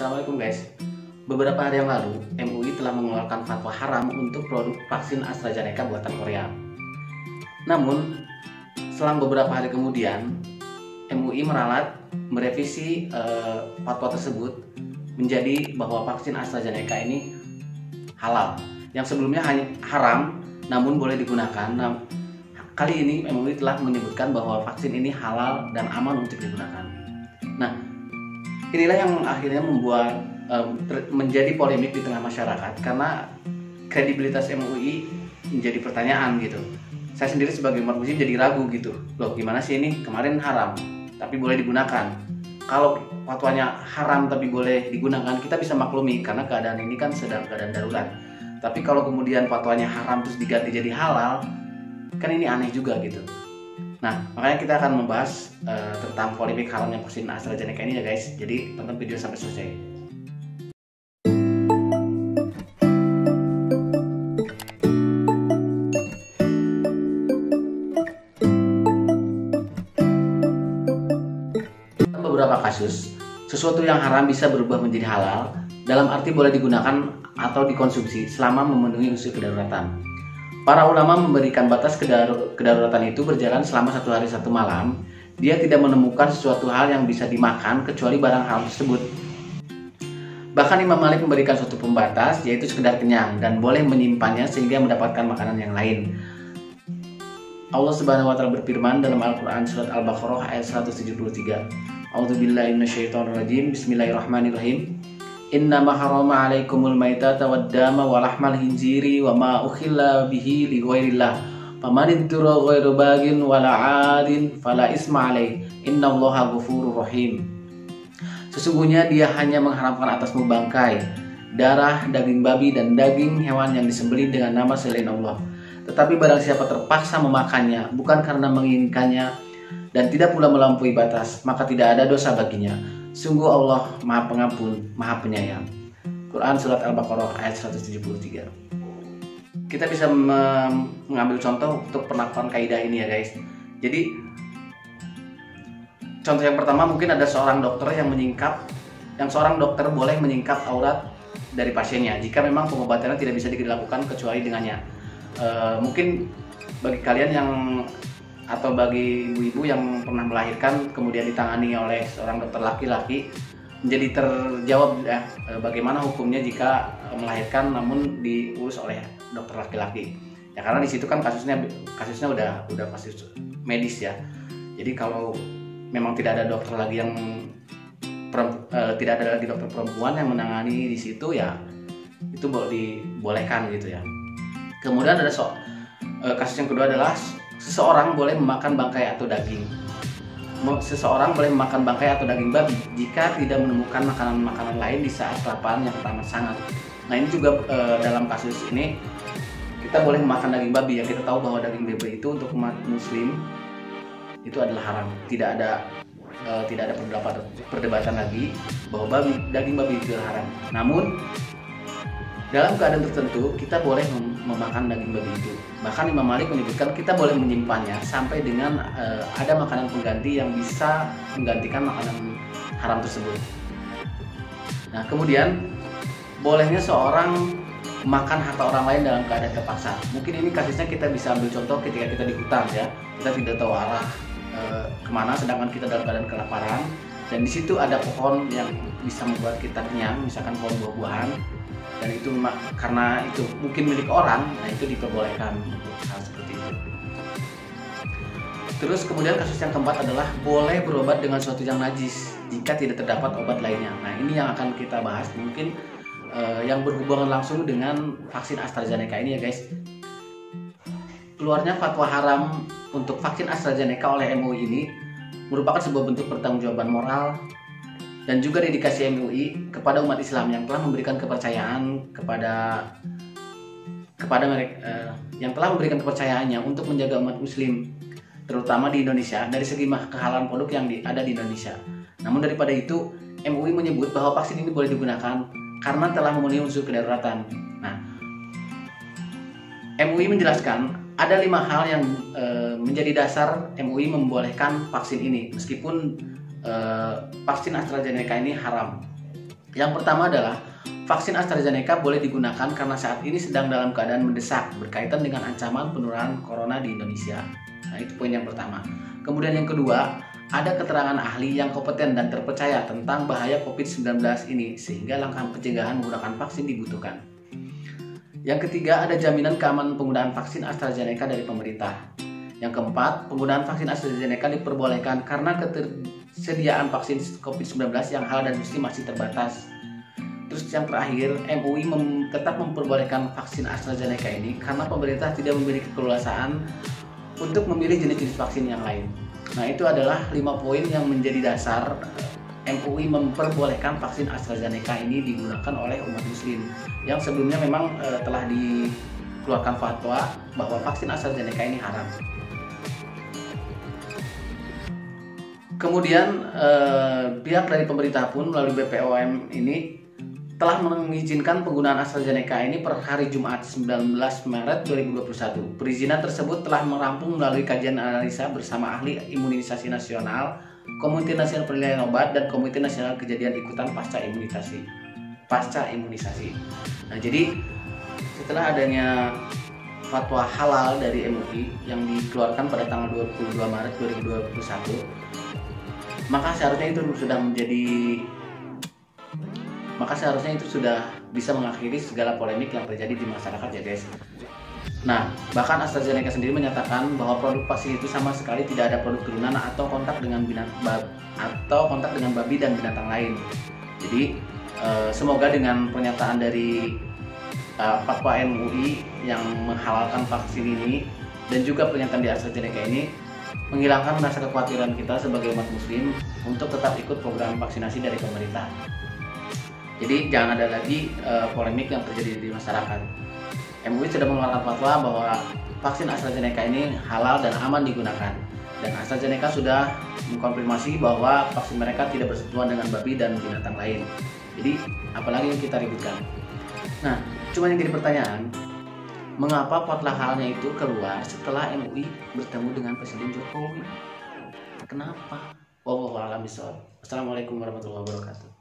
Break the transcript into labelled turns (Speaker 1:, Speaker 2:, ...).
Speaker 1: Assalamualaikum guys. Beberapa hari yang lalu, MUI telah mengeluarkan fatwa haram untuk produk vaksin AstraZeneca buatan Korea. Namun, selang beberapa hari kemudian, MUI meralat merevisi fatwa tersebut menjadi bahwa vaksin AstraZeneca ini halal. Yang sebelumnya hanya haram, namun boleh digunakan. Kali ini MUI telah menyebutkan bahwa vaksin ini halal dan aman untuk digunakan. Nah, inilah yang akhirnya membuat menjadi polemik di tengah masyarakat karena kredibilitas MUI menjadi pertanyaan gitu. Saya sendiri sebagai umat muslim jadi ragu gitu. Loh, gimana sih ini? Kemarin haram tapi boleh digunakan. Kalau fatwanya haram tapi boleh digunakan, kita bisa maklumi karena keadaan ini kan sedang keadaan darurat. Tapi kalau kemudian fatwanya haram terus diganti jadi halal, kan ini aneh juga gitu. Nah, makanya kita akan membahas tentang polemik haramnya vaksin AstraZeneca ini ya guys. Jadi tonton video sampai selesai. Beberapa kasus, sesuatu yang haram bisa berubah menjadi halal, dalam arti boleh digunakan atau dikonsumsi selama memenuhi unsur kedaruratan. Para ulama memberikan batas kedaruratan itu berjalan selama 1 hari 1 malam. Dia tidak menemukan sesuatu hal yang bisa dimakan kecuali barang haram tersebut. Bahkan Imam Malik memberikan suatu pembatas, yaitu sekedar kenyang dan boleh menyimpannya sehingga mendapatkan makanan yang lain. Allah Subhanahu wa taala berfirman dalam Al-Qur'an surat Al-Baqarah ayat 173. A'udzubillahi minasyaitonirrajim. Bismillahirrahmanirrahim. Innama harama alaikumul maitata waddama walahmal hinziri wa ma ukhilla bihi li ghairillah. Faman ittara ghairu bagin wala 'adin fala isma alaih. Innallaha ghafurur rahim. Sesungguhnya dia hanya mengharamkan atasmu bangkai, darah, daging babi dan daging hewan yang disembelih dengan nama selain Allah. Tetapi barang siapa terpaksa memakannya bukan karena menginginkannya dan tidak pula melampaui batas, maka tidak ada dosa baginya. Sungguh Allah Maha Pengampun, Maha Penyayang. Quran surat Al-Baqarah ayat 173. Kita bisa mengambil contoh untuk penerapan kaidah ini ya guys. Jadi contoh yang pertama, mungkin ada seorang dokter yang seorang dokter boleh menyingkap aurat dari pasiennya jika memang pengobatannya tidak bisa dilakukan kecuali dengannya. Mungkin bagi kalian atau bagi ibu-ibu yang pernah melahirkan kemudian ditangani oleh seorang dokter laki-laki, menjadi terjawab ya, bagaimana hukumnya jika melahirkan namun diurus oleh dokter laki-laki. Ya karena di situ kan kasusnya udah kasus medis ya. Jadi kalau memang tidak ada dokter lagi tidak ada lagi dokter perempuan yang menangani di situ, ya itu dibolehkan gitu ya. Kemudian ada kasus yang kedua adalah seseorang boleh memakan bangkai atau daging. Seseorang boleh memakan bangkai atau daging babi jika tidak menemukan makanan-makanan lain di saat kelaparan yang teramat sangat. Nah ini juga dalam kasus ini kita boleh memakan daging babi ya. Kita tahu bahwa daging babi itu untuk umat muslim itu adalah haram. Tidak ada perdebatan lagi bahwa daging babi itu haram. Namun dalam keadaan tertentu kita boleh memakan daging babi itu. Bahkan Imam Malik menyebutkan kita boleh menyimpannya sampai dengan ada makanan pengganti yang bisa menggantikan makanan haram tersebut. Nah kemudian bolehnya seorang makan harta orang lain dalam keadaan terpaksa. Mungkin ini kasusnya kita bisa ambil contoh ketika kita di hutan ya. Kita tidak tahu arah kemana, sedangkan kita dalam keadaan kelaparan dan di situ ada pohon yang bisa membuat kita kenyang, misalkan pohon buah-buahan. Dan itu karena itu mungkin milik orang, nah itu diperbolehkan untuk hal seperti itu. Terus kemudian kasus yang keempat adalah boleh berobat dengan sesuatu yang najis jika tidak terdapat obat lainnya. Nah ini yang akan kita bahas, mungkin yang berhubungan langsung dengan vaksin AstraZeneca ini ya guys. Keluarnya fatwa haram untuk vaksin AstraZeneca oleh MUI ini merupakan sebuah bentuk pertanggungjawaban moral dan juga dedikasi MUI kepada umat Islam yang telah memberikan kepercayaan kepada mereka, yang telah memberikan kepercayaannya untuk menjaga umat Muslim, terutama di Indonesia dari segi kehalan produk yang ada di Indonesia. Namun daripada itu, MUI menyebut bahwa vaksin ini boleh digunakan karena telah memenuhi unsur kedaruratan. Nah, MUI menjelaskan ada 5 hal yang menjadi dasar MUI membolehkan vaksin ini meskipun vaksin AstraZeneca ini haram. Yang pertama adalah vaksin AstraZeneca boleh digunakan karena saat ini sedang dalam keadaan mendesak berkaitan dengan ancaman penularan corona di Indonesia. Nah, itu poin yang pertama. Kemudian yang kedua, ada keterangan ahli yang kompeten dan terpercaya tentang bahaya COVID-19 ini sehingga langkah pencegahan menggunakan vaksin dibutuhkan. Yang ketiga, ada jaminan keamanan penggunaan vaksin AstraZeneca dari pemerintah. Yang keempat, penggunaan vaksin AstraZeneca diperbolehkan karena ketersediaan vaksin COVID-19 yang halal dan mesti masih terbatas. Terus yang terakhir, MUI tetap memperbolehkan vaksin AstraZeneca ini karena pemerintah tidak memiliki keleluasaan untuk memilih jenis-jenis vaksin yang lain. Nah, itu adalah 5 poin yang menjadi dasar MUI memperbolehkan vaksin AstraZeneca ini digunakan oleh umat muslim yang sebelumnya memang telah dikeluarkan fatwa bahwa vaksin AstraZeneca ini haram. Kemudian pihak dari pemerintah pun melalui BPOM ini telah mengizinkan penggunaan AstraZeneca ini per hari Jumat 19 Maret 2021. Perizinan tersebut telah merampung melalui kajian analisa bersama ahli imunisasi nasional, Komite Nasional Penilaian Obat, dan Komite Nasional Kejadian Ikutan Pasca Imunisasi. Nah, jadi setelah adanya fatwa halal dari MUI yang dikeluarkan pada tanggal 22 Maret 2021, maka seharusnya itu sudah bisa mengakhiri segala polemik yang terjadi di masyarakat ya guys. Nah, bahkan AstraZeneca sendiri menyatakan bahwa produk vaksin itu sama sekali tidak ada produk turunan atau kontak dengan babi dan binatang lain. Jadi semoga dengan pernyataan dari fatwa MUI yang menghalalkan vaksin ini dan juga pernyataan di AstraZeneca ini menghilangkan rasa kekhawatiran kita sebagai umat muslim untuk tetap ikut program vaksinasi dari pemerintah. Jadi jangan ada lagi polemik yang terjadi di masyarakat. MUI sudah mengeluarkan fatwa bahwa vaksin AstraZeneca ini halal dan aman digunakan. Dan AstraZeneca sudah mengkonfirmasi bahwa vaksin mereka tidak bersentuhan dengan babi dan binatang lain. Jadi apalagi yang kita ributkan. Nah, cuma yang jadi pertanyaan, mengapa fatwa halalnya itu keluar setelah MUI bertemu dengan Presiden Jokowi? Kenapa? Wallahu a'lam bishawab. Assalamualaikum warahmatullahi wabarakatuh.